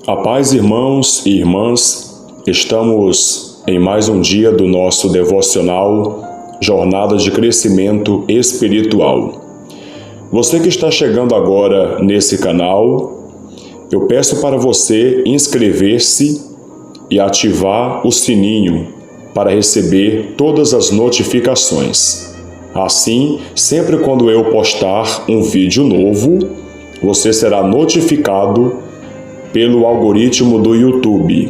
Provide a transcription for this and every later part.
A paz, irmãos e irmãs, estamos em mais um dia do nosso devocional Jornada de Crescimento Espiritual. Você que está chegando agora nesse canal, eu peço para você inscrever-se e ativar o sininho para receber todas as notificações. Assim, sempre quando eu postar um vídeo novo, você será notificado pelo algoritmo do YouTube.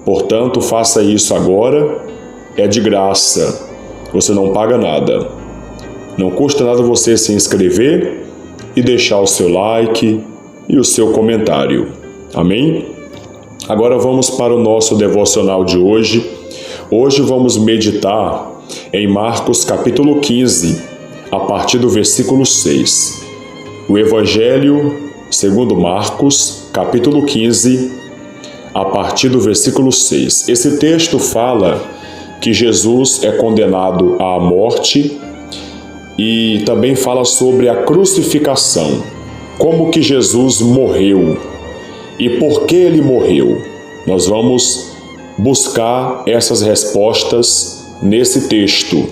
Portanto, faça isso agora, é de graça, você não paga nada. Não custa nada você se inscrever e deixar o seu like e o seu comentário. Amém? Agora vamos para o nosso devocional de hoje. Hoje vamos meditar em Marcos capítulo 15, a partir do versículo 6. O Evangelho segundo Marcos, capítulo 15, a partir do versículo 6. Esse texto fala que Jesus é condenado à morte e também fala sobre a crucificação, como que Jesus morreu e por que ele morreu. Nós vamos buscar essas respostas nesse texto.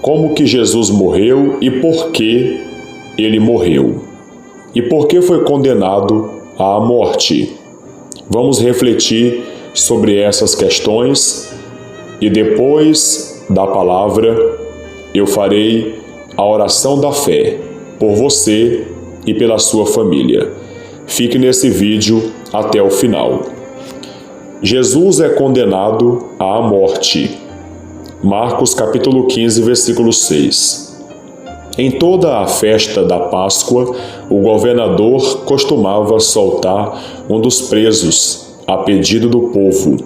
Como que Jesus morreu e por que ele morreu. E por que foi condenado à morte? Vamos refletir sobre essas questões e depois da palavra eu farei a oração da fé por você e pela sua família. Fique nesse vídeo até o final. Jesus é condenado à morte. Marcos capítulo 15, versículo 6. Em toda a festa da Páscoa, o governador costumava soltar um dos presos, a pedido do povo.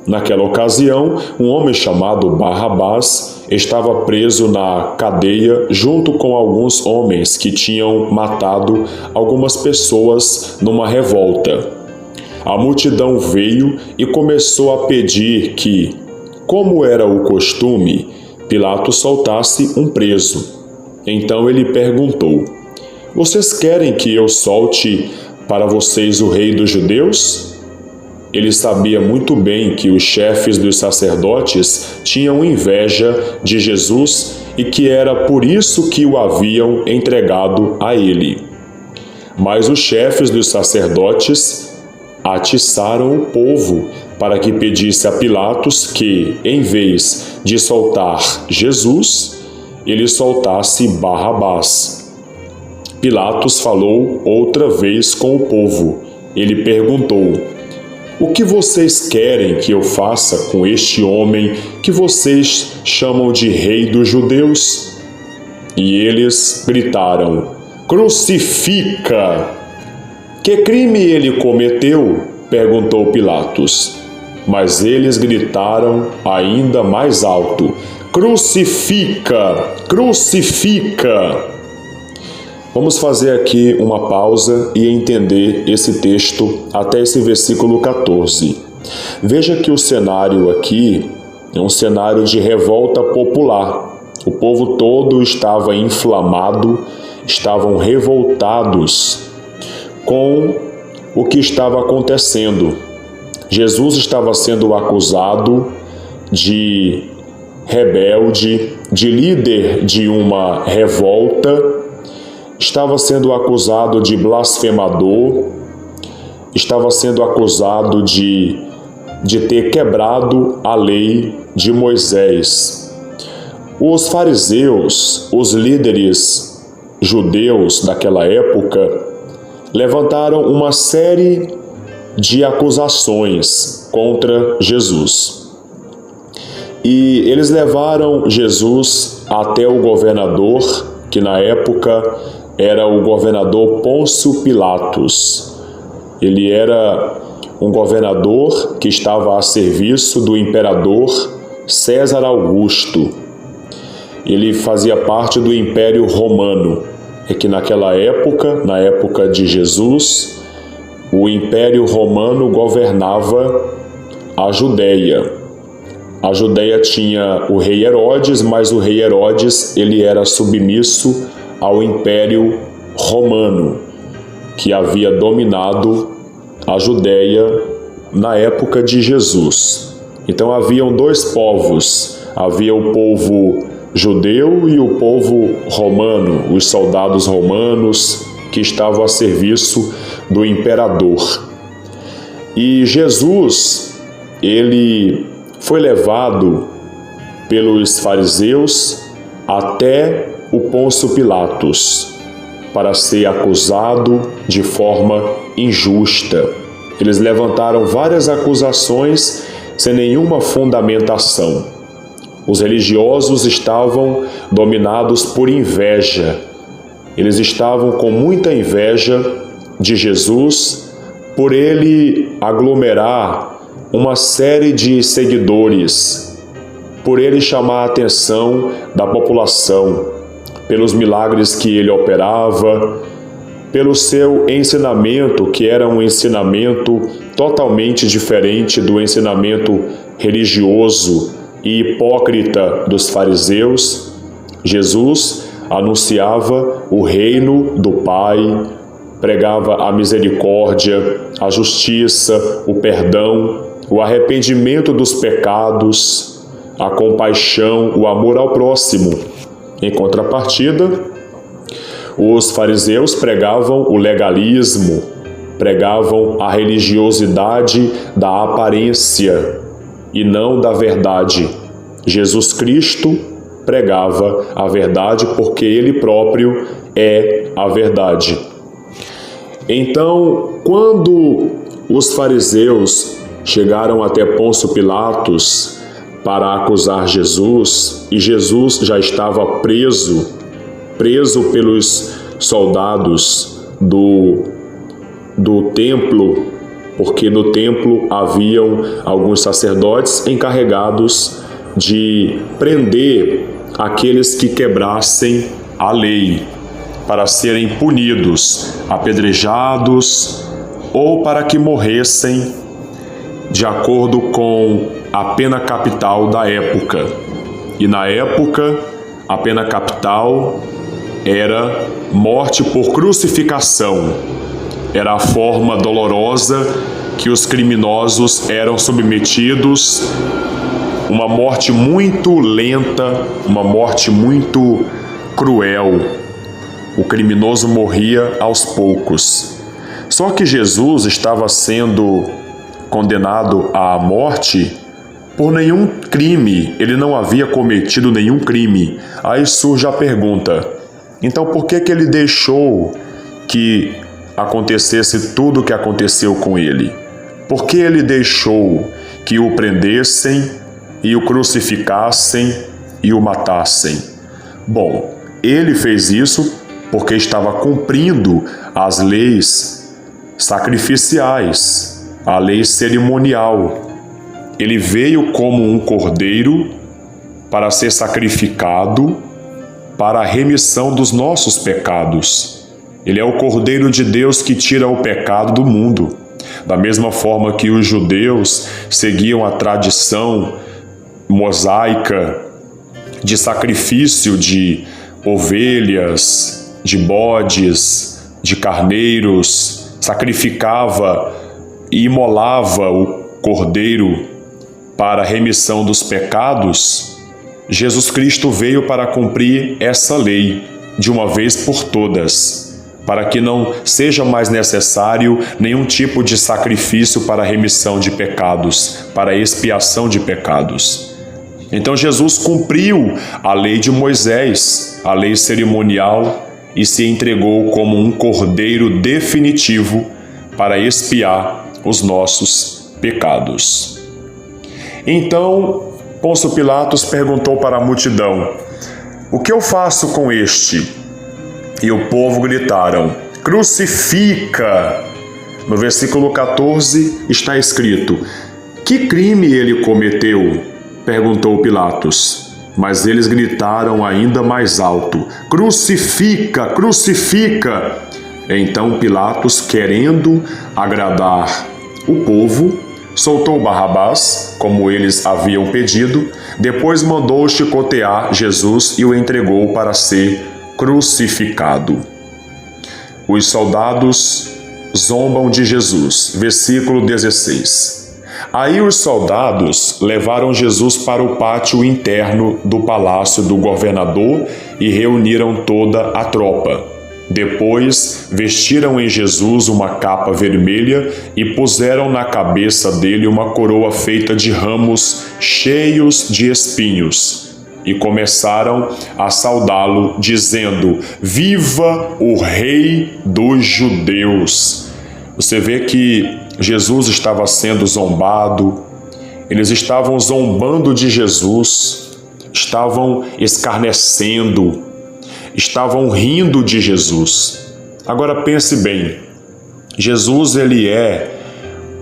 Naquela ocasião, um homem chamado Barrabás estava preso na cadeia junto com alguns homens que tinham matado algumas pessoas numa revolta. A multidão veio e começou a pedir que, como era o costume, Pilatos soltasse um preso. Então ele perguntou: vocês querem que eu solte para vocês o rei dos judeus? Ele sabia muito bem que os chefes dos sacerdotes tinham inveja de Jesus e que era por isso que o haviam entregado a ele. Mas os chefes dos sacerdotes atiçaram o povo para que pedisse a Pilatos que, em vez de soltar Jesus, ele soltasse Barrabás. Pilatos falou outra vez com o povo. Ele perguntou: o que vocês querem que eu faça com este homem que vocês chamam de rei dos judeus? E eles gritaram: crucifica! Que crime ele cometeu? Perguntou Pilatos. Mas eles gritaram ainda mais alto: crucifica! Crucifica! Vamos fazer aqui uma pausa e entender esse texto até esse versículo 14. Veja que o cenário aqui é um cenário de revolta popular. O povo todo estava inflamado, estavam revoltados com o que estava acontecendo. Jesus estava sendo acusado de rebelde, de líder de uma revolta, estava sendo acusado de blasfemador, estava sendo acusado de ter quebrado a lei de Moisés. Os fariseus, os líderes judeus daquela época, levantaram uma série de acusações contra Jesus. E eles levaram Jesus até o governador, que na época era o governador Pôncio Pilatos. Ele era um governador que estava a serviço do imperador César Augusto. Ele fazia parte do Império Romano. É que naquela época, na época de Jesus, o Império Romano governava a Judéia. A Judéia tinha o rei Herodes, mas o rei Herodes ele era submisso ao Império Romano, que havia dominado a Judéia na época de Jesus. Então haviam dois povos, havia o povo judeu e o povo romano, os soldados romanos que estavam a serviço do imperador. E Jesus, ele foi levado pelos fariseus até o Pôncio Pilatos para ser acusado de forma injusta. Eles levantaram várias acusações sem nenhuma fundamentação. Os religiosos estavam dominados por inveja. Eles estavam com muita inveja de Jesus por ele aglomerar uma série de seguidores, por ele chamar a atenção da população, pelos milagres que ele operava, pelo seu ensinamento, que era um ensinamento totalmente diferente do ensinamento religioso e hipócrita dos fariseus. Jesus anunciava o reino do Pai, pregava a misericórdia, a justiça, o perdão, o arrependimento dos pecados, a compaixão, o amor ao próximo. Em contrapartida, os fariseus pregavam o legalismo, pregavam a religiosidade da aparência e não da verdade. Jesus Cristo pregava a verdade porque Ele próprio é a verdade. Então, quando os fariseus chegaram até Pôncio Pilatos para acusar Jesus, e Jesus já estava preso pelos soldados do templo, porque no templo haviam alguns sacerdotes encarregados de prender aqueles que quebrassem a lei, para serem punidos, apedrejados ou para que morressem de acordo com a pena capital da época. E na época, a pena capital era morte por crucificação. Era a forma dolorosa que os criminosos eram submetidos, uma morte muito lenta, uma morte muito cruel. O criminoso morria aos poucos. Só que Jesus estava sendo condenado à morte por nenhum crime. Ele não havia cometido nenhum crime. Aí surge a pergunta: então por que ele deixou que acontecesse tudo o que aconteceu com ele? Por que ele deixou que o prendessem e o crucificassem e o matassem? Bom, ele fez isso porque estava cumprindo as leis sacrificiais, a lei cerimonial. Ele veio como um cordeiro para ser sacrificado para a remissão dos nossos pecados. Ele é o Cordeiro de Deus que tira o pecado do mundo. Da mesma forma que os judeus seguiam a tradição mosaica de sacrifício de ovelhas, de bodes, de carneiros, sacrificava e imolava o cordeiro para a remissão dos pecados, Jesus Cristo veio para cumprir essa lei de uma vez por todas, para que não seja mais necessário nenhum tipo de sacrifício para a remissão de pecados, para a expiação de pecados. Então Jesus cumpriu a lei de Moisés, a lei cerimonial, e se entregou como um cordeiro definitivo para expiar os nossos pecados. Então, Pôncio Pilatos perguntou para a multidão: o que eu faço com este? E o povo gritaram: crucifica! No versículo 14 está escrito: que crime ele cometeu? Perguntou Pilatos. Mas eles gritaram ainda mais alto: crucifica, crucifica! Então Pilatos, querendo agradar o povo, soltou Barrabás, como eles haviam pedido, depois mandou chicotear Jesus e o entregou para ser crucificado. Os soldados zombam de Jesus. Versículo 16. Aí os soldados levaram Jesus para o pátio interno do palácio do governador e reuniram toda a tropa. Depois, vestiram em Jesus uma capa vermelha e puseram na cabeça dele uma coroa feita de ramos cheios de espinhos. E começaram a saudá-lo, dizendo: Viva o Rei dos Judeus! Você vê que Jesus estava sendo zombado, eles estavam zombando de Jesus, estavam escarnecendo, estavam rindo de Jesus. Agora pense bem, Jesus ele é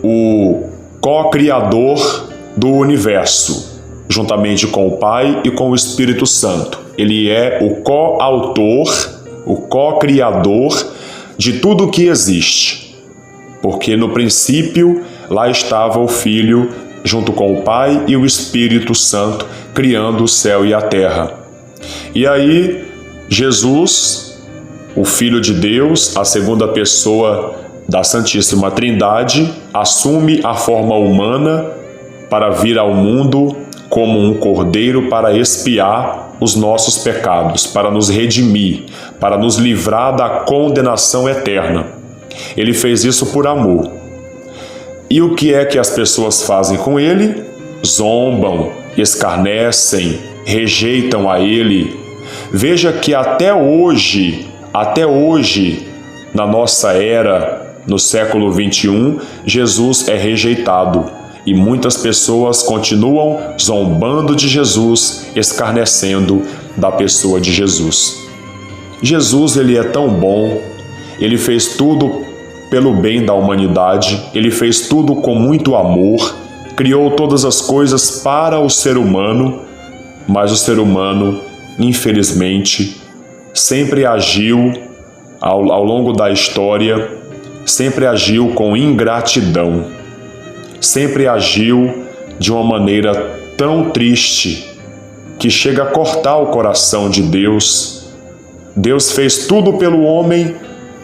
o co-criador do universo, juntamente com o Pai e com o Espírito Santo. Ele é o co-autor, o co-criador de tudo o que existe. Porque no princípio lá estava o Filho junto com o Pai e o Espírito Santo criando o céu e a terra. E aí Jesus, o Filho de Deus, a segunda pessoa da Santíssima Trindade, assume a forma humana para vir ao mundo como um cordeiro para expiar os nossos pecados, para nos redimir, para nos livrar da condenação eterna. Ele fez isso por amor. E o que é que as pessoas fazem com ele? Zombam, escarnecem, rejeitam a ele. Veja que até hoje, na nossa era, no século 21, Jesus é rejeitado. E muitas pessoas continuam zombando de Jesus, escarnecendo da pessoa de Jesus. Jesus, ele é tão bom, ele fez tudo pelo bem da humanidade, ele fez tudo com muito amor, criou todas as coisas para o ser humano, mas o ser humano, infelizmente, sempre agiu, ao longo da história, sempre agiu com ingratidão, sempre agiu de uma maneira tão triste que chega a cortar o coração de Deus. Deus fez tudo pelo homem,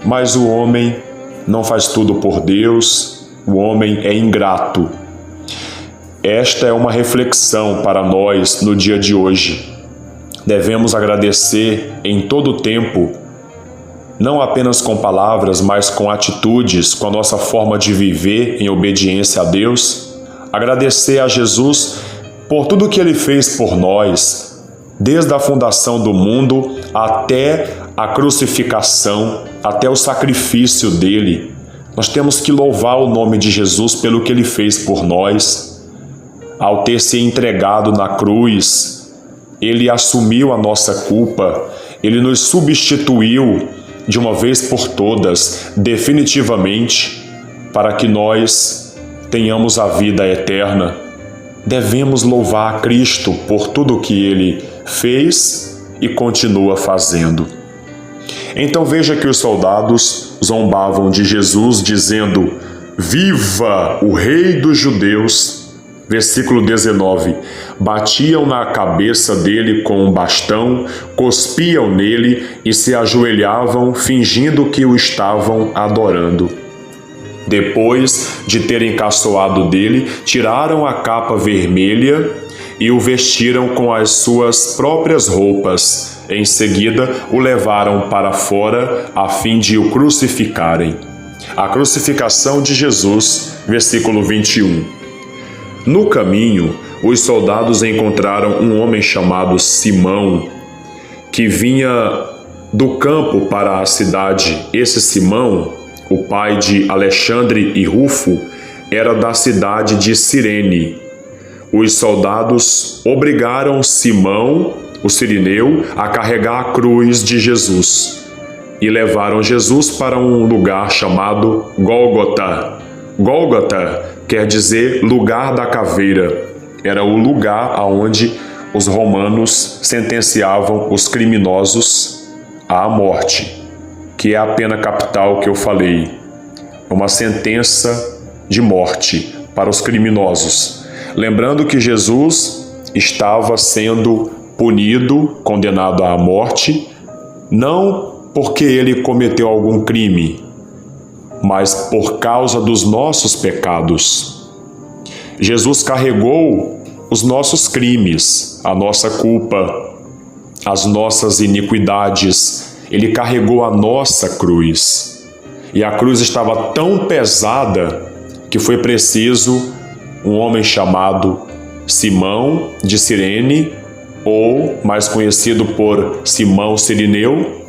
mas o homem não faz tudo por Deus, o homem é ingrato. Esta é uma reflexão para nós no dia de hoje. Devemos agradecer em todo o tempo, não apenas com palavras, mas com atitudes, com a nossa forma de viver em obediência a Deus. Agradecer a Jesus por tudo que Ele fez por nós, desde a fundação do mundo até a crucificação, até o sacrifício dele. Nós temos que louvar o nome de Jesus pelo que ele fez por nós. Ao ter se entregado na cruz, ele assumiu a nossa culpa, ele nos substituiu de uma vez por todas, definitivamente, para que nós tenhamos a vida eterna. Devemos louvar a Cristo por tudo o que ele fez e continua fazendo. Então veja que os soldados zombavam de Jesus, dizendo: Viva o Rei dos Judeus! Versículo 19. Batiam na cabeça dele com um bastão, cuspiam nele e se ajoelhavam, fingindo que o estavam adorando. Depois de terem caçoado dele, tiraram a capa vermelha e o vestiram com as suas próprias roupas. Em seguida, o levaram para fora a fim de o crucificarem. A crucificação de Jesus, versículo 21. No caminho, os soldados encontraram um homem chamado Simão, que vinha do campo para a cidade. Esse Simão, o pai de Alexandre e Rufo, era da cidade de Cirene. Os soldados obrigaram Simão, o cirineu, a carregar a cruz de Jesus e levaram Jesus para um lugar chamado Gólgota. Gólgota quer dizer lugar da caveira. Era o lugar onde os romanos sentenciavam os criminosos à morte, que é a pena capital que eu falei. É uma sentença de morte para os criminosos. Lembrando que Jesus estava sendo punido, condenado à morte, não porque ele cometeu algum crime, mas por causa dos nossos pecados. Jesus carregou os nossos crimes, a nossa culpa, as nossas iniquidades. Ele carregou a nossa cruz. E a cruz estava tão pesada que foi preciso um homem chamado Simão de Cirene, ou mais conhecido por Simão Cirineu,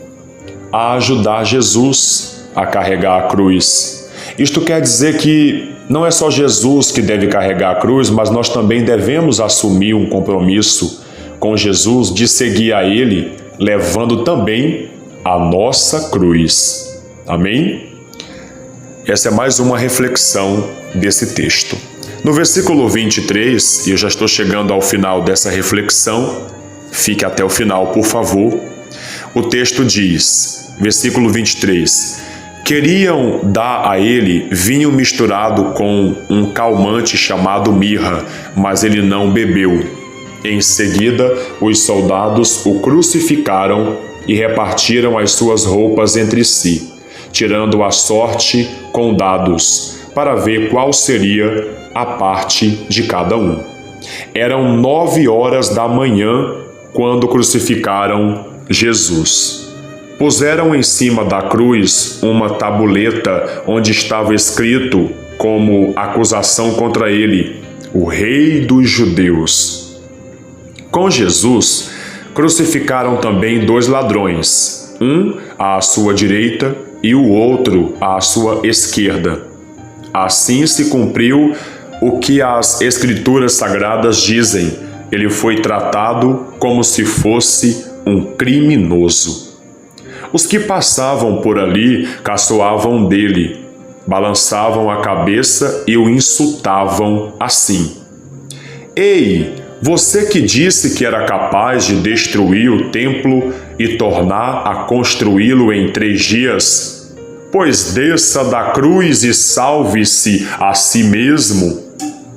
a ajudar Jesus a carregar a cruz. Isto quer dizer que não é só Jesus que deve carregar a cruz, mas nós também devemos assumir um compromisso com Jesus de seguir a Ele, levando também a nossa cruz. Amém? Essa é mais uma reflexão desse texto. No versículo 23, e eu já estou chegando ao final dessa reflexão, fique até o final, por favor. O texto diz, versículo 23, queriam dar a ele vinho misturado com um calmante chamado mirra, mas ele não bebeu. Em seguida, os soldados o crucificaram e repartiram as suas roupas entre si, tirando a sorte com dados, para ver qual seria a parte de cada um. Eram 9 horas da manhã quando crucificaram Jesus. Puseram em cima da cruz uma tabuleta onde estava escrito como acusação contra ele, o Rei dos Judeus. Com Jesus, crucificaram também 2 ladrões, um à sua direita e o outro à sua esquerda. Assim se cumpriu o que as Escrituras Sagradas dizem. Ele foi tratado como se fosse um criminoso. Os que passavam por ali caçoavam dele, balançavam a cabeça e o insultavam assim: Ei, você que disse que era capaz de destruir o templo e tornar a construí-lo em 3 dias, pois desça da cruz e salve-se a si mesmo.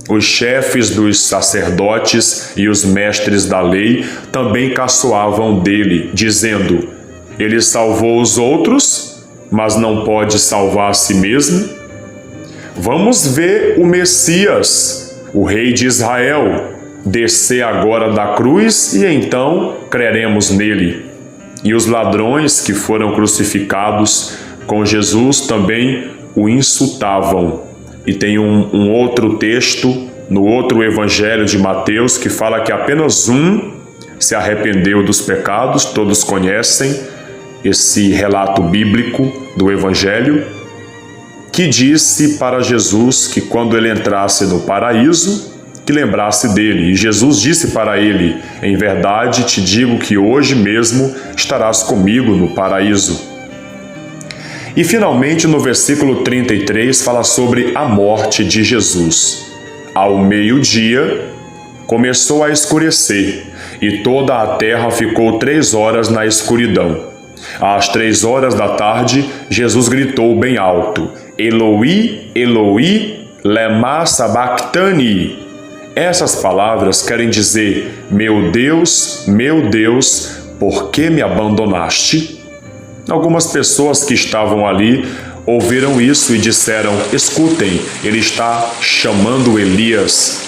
Os chefes dos sacerdotes e os mestres da lei também caçoavam dele, dizendo: ele salvou os outros, mas não pode salvar a si mesmo? Vamos ver o Messias, o Rei de Israel, descer agora da cruz e então creremos nele. E os ladrões que foram crucificados com Jesus também o insultavam. E tem um outro texto no outro evangelho de Mateus que fala que apenas um se arrependeu dos pecados. Todos conhecem esse relato bíblico do evangelho, que disse para Jesus que quando ele entrasse no paraíso, que lembrasse dele. E Jesus disse para ele: em verdade te digo que hoje mesmo estarás comigo no paraíso. E finalmente no versículo 33 fala sobre a morte de Jesus. Ao meio-dia começou a escurecer e toda a terra ficou 3 horas na escuridão. Às 3 horas da tarde, Jesus gritou bem alto: Eloi, Eloi, lema sabachthani. Essas palavras querem dizer: meu Deus, por que me abandonaste? Algumas pessoas que estavam ali ouviram isso e disseram: escutem, ele está chamando Elias.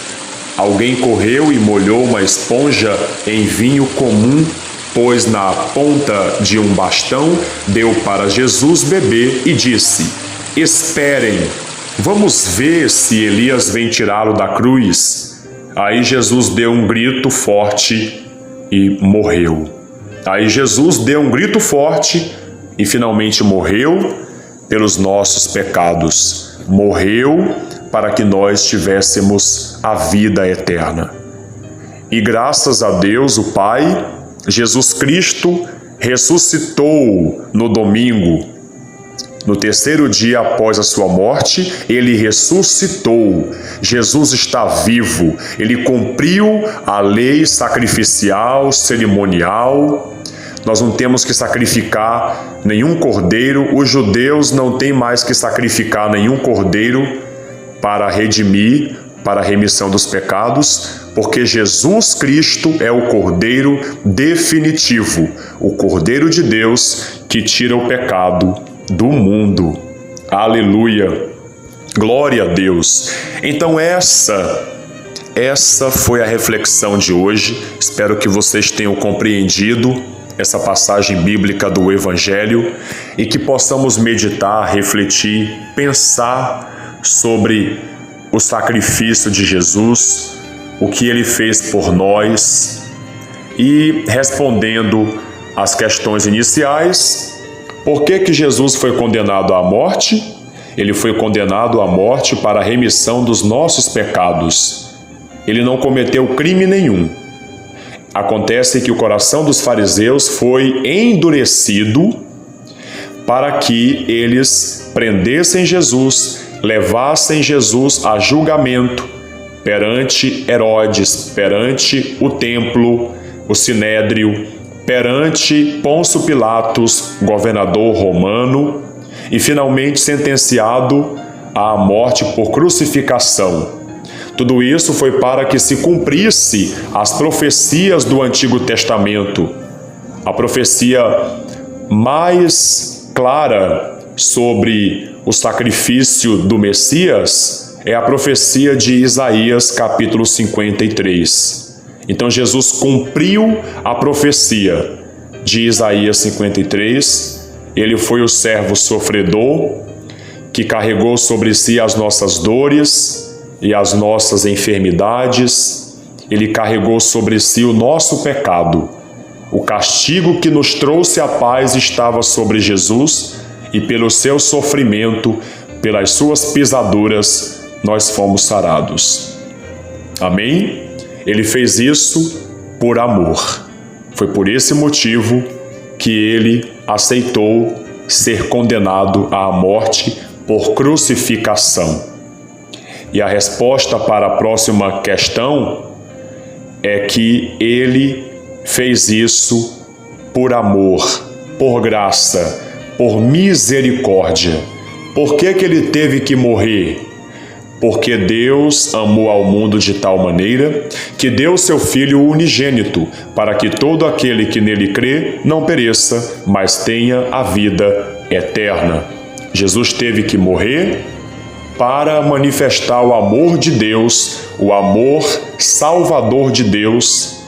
Alguém correu e molhou uma esponja em vinho comum, pôs na ponta de um bastão, deu para Jesus beber e disse: esperem, vamos ver se Elias vem tirá-lo da cruz. Aí Jesus deu um grito forte e morreu. Aí Jesus deu um grito forte e finalmente morreu pelos nossos pecados. Morreu para que nós tivéssemos a vida eterna. E graças a Deus, o Pai, Jesus Cristo ressuscitou no domingo. No 3º dia após a sua morte, ele ressuscitou. Jesus está vivo. Ele cumpriu a lei sacrificial, cerimonial. Nós não temos que sacrificar nenhum cordeiro. Os judeus não têm mais que sacrificar nenhum cordeiro para redimir, para a remissão dos pecados, porque Jesus Cristo é o Cordeiro definitivo, o Cordeiro de Deus que tira o pecado do mundo. Aleluia! Glória a Deus! Então essa foi a reflexão de hoje. Espero que vocês tenham compreendido essa passagem bíblica do Evangelho e que possamos meditar, refletir, pensar sobre o sacrifício de Jesus, o que ele fez por nós e respondendo às questões iniciais, por que Jesus foi condenado à morte? Ele foi condenado à morte para a remissão dos nossos pecados. Ele não cometeu crime nenhum. Acontece que o coração dos fariseus foi endurecido para que eles prendessem Jesus, levassem Jesus a julgamento perante Herodes, perante o templo, o sinédrio, perante Pôncio Pilatos, governador romano, e finalmente sentenciado à morte por crucificação. Tudo isso foi para que se cumprisse as profecias do Antigo Testamento. A profecia mais clara sobre o sacrifício do Messias é a profecia de Isaías, capítulo 53. Então Jesus cumpriu a profecia de Isaías 53. Ele foi o servo sofredor que carregou sobre si as nossas dores e as nossas enfermidades. Ele carregou sobre si o nosso pecado. O castigo que nos trouxe a paz estava sobre Jesus e pelo seu sofrimento, pelas suas pisaduras, nós fomos sarados. Amém? Ele fez isso por amor. Foi por esse motivo que ele aceitou ser condenado à morte por crucificação. E a resposta para a próxima questão é que ele fez isso por amor, por graça, por misericórdia. Por que ele teve que morrer? Porque Deus amou ao mundo de tal maneira que deu seu Filho unigênito, para que todo aquele que nele crê não pereça, mas tenha a vida eterna. Jesus teve que morrer para manifestar o amor de Deus, o amor salvador de Deus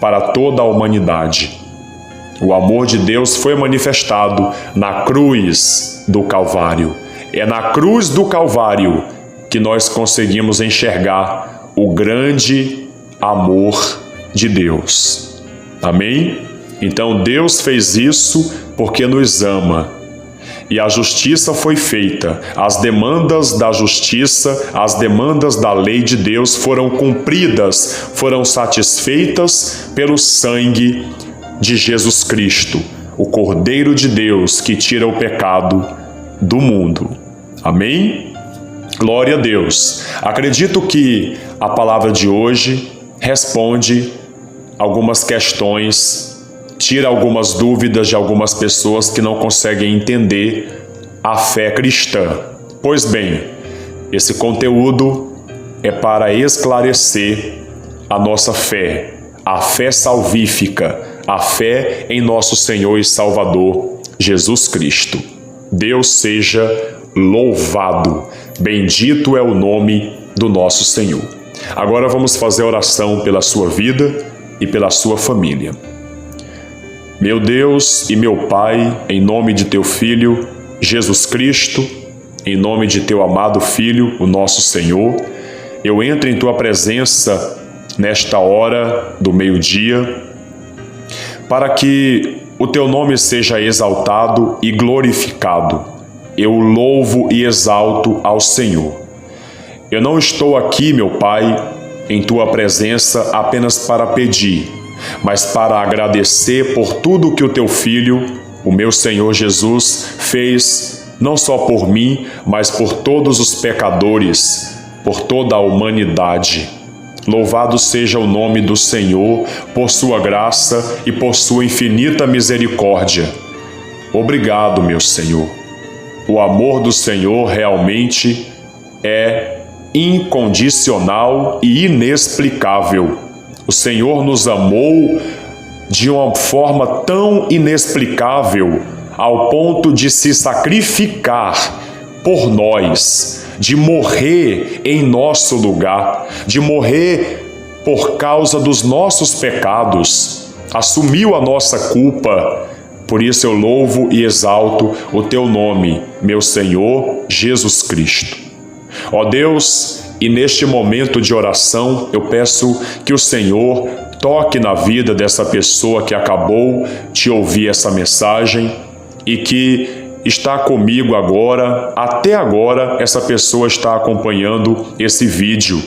para toda a humanidade. O amor de Deus foi manifestado na cruz do Calvário. É na cruz do Calvário que nós conseguimos enxergar o grande amor de Deus. Amém? Então Deus fez isso porque nos ama. E a justiça foi feita. As demandas da justiça, as demandas da lei de Deus foram cumpridas, foram satisfeitas pelo sangue de Jesus Cristo, o Cordeiro de Deus que tira o pecado do mundo. Amém? Glória a Deus. Acredito que a palavra de hoje responde algumas questões, tira algumas dúvidas de algumas pessoas que não conseguem entender a fé cristã. Pois bem, esse conteúdo é para esclarecer a nossa fé, a fé salvífica, a fé em nosso Senhor e Salvador, Jesus Cristo. Deus seja louvado. Bendito é o nome do nosso Senhor. Agora vamos fazer a oração pela sua vida e pela sua família. Meu Deus e meu Pai, em nome de teu Filho, Jesus Cristo, em nome de teu amado Filho, o nosso Senhor, eu entro em tua presença nesta hora do meio-dia, para que o teu nome seja exaltado e glorificado. Eu louvo e exalto ao Senhor. Eu não estou aqui, meu Pai, em tua presença apenas para pedir, mas para agradecer por tudo que o teu Filho, o meu Senhor Jesus, fez, não só por mim, mas por todos os pecadores, por toda a humanidade. Louvado seja o nome do Senhor, por sua graça e por sua infinita misericórdia. Obrigado, meu Senhor. O amor do Senhor realmente é incondicional e inexplicável. O Senhor nos amou de uma forma tão inexplicável, ao ponto de se sacrificar por nós, de morrer em nosso lugar, de morrer por causa dos nossos pecados, assumiu a nossa culpa. Por isso eu louvo e exalto o teu nome, meu Senhor Jesus Cristo. Ó Deus, e neste momento de oração eu peço que o Senhor toque na vida dessa pessoa que acabou de ouvir essa mensagem e que está comigo agora. Até agora essa pessoa está acompanhando esse vídeo.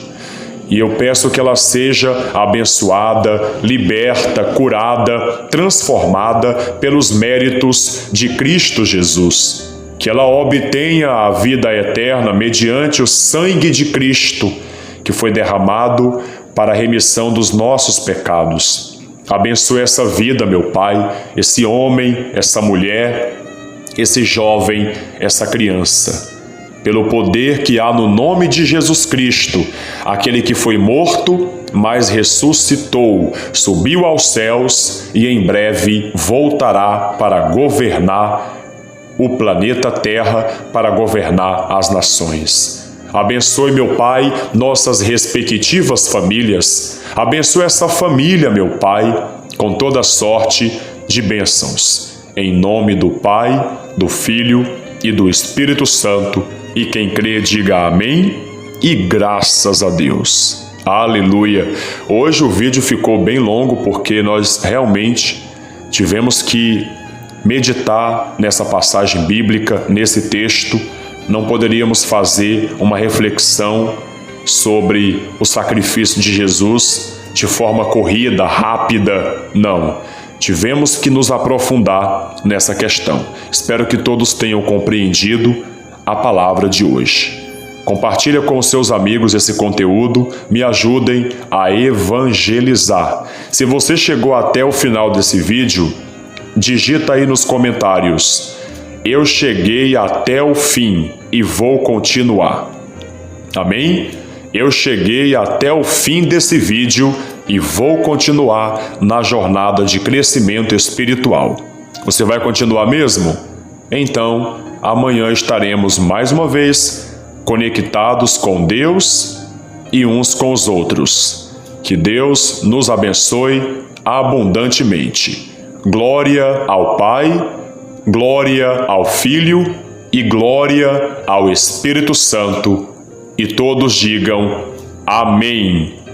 E eu peço que ela seja abençoada, liberta, curada, transformada pelos méritos de Cristo Jesus. Que ela obtenha a vida eterna mediante o sangue de Cristo, que foi derramado para a remissão dos nossos pecados. Abençoe essa vida, meu Pai, esse homem, essa mulher, esse jovem, essa criança. Pelo poder que há no nome de Jesus Cristo, aquele que foi morto, mas ressuscitou, subiu aos céus e em breve voltará para governar o planeta Terra, para governar as nações. Abençoe, meu Pai, nossas respectivas famílias. Abençoe essa família, meu Pai, com toda sorte de bênçãos. Em nome do Pai, do Filho e do Espírito Santo. E quem crê, diga amém e graças a Deus. Aleluia! Hoje o vídeo ficou bem longo porque nós realmente tivemos que meditar nessa passagem bíblica, nesse texto. Não poderíamos fazer uma reflexão sobre o sacrifício de Jesus de forma corrida, rápida. Não. Tivemos que nos aprofundar nessa questão. Espero que todos tenham compreendido a palavra de hoje. Compartilha com os seus amigos esse conteúdo, me ajudem a evangelizar. Se você chegou até o final desse vídeo, digita aí nos comentários: eu cheguei até o fim e vou continuar. Amém? Eu cheguei até o fim desse vídeo e vou continuar na jornada de crescimento espiritual. Você vai continuar mesmo? Então, amanhã estaremos mais uma vez conectados com Deus e uns com os outros. Que Deus nos abençoe abundantemente. Glória ao Pai, glória ao Filho e glória ao Espírito Santo. E todos digam amém.